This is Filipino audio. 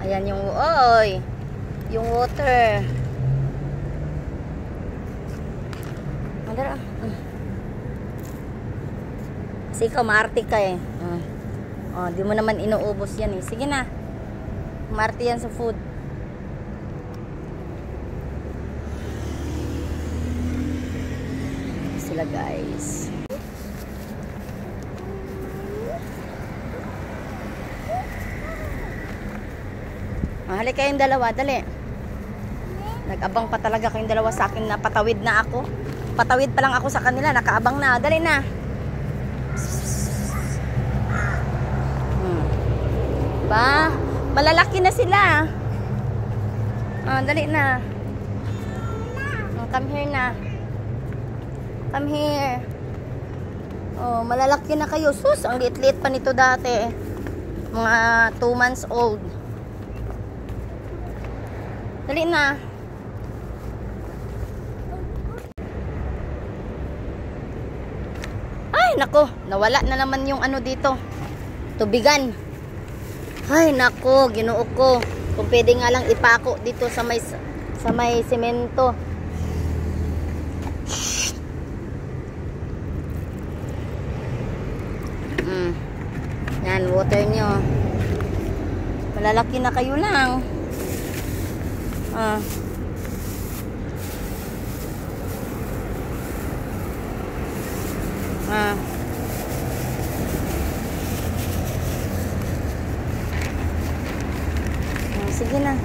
Ayan yung, oy, yung water. Madara. Kasi ikaw, maarte ka eh. Oh, di mo naman inuubos yan eh. Sige na. Maarte yan sa food. Sila guys. Halika kayong dalawa, dali. Nag-abang pa talaga kayong dalawa sa akin na patawid na ako. Patawid pa lang ako sa kanila, nakaabang na. Dali na. Ba, malalaki na sila. Dali na. Come here na. Come here. Malalaki na kayo. Sus, ang liit-liit pa nito dati. Mga 2 months old. Dali na. Ay, nako. Nawala na naman yung ano dito. Tubigan. Ay, nako. Ginoo ko. Kung pwede nga lang ipako dito sa may semento. Yan, water nyo. Malalaki na kayo lang. Sige na.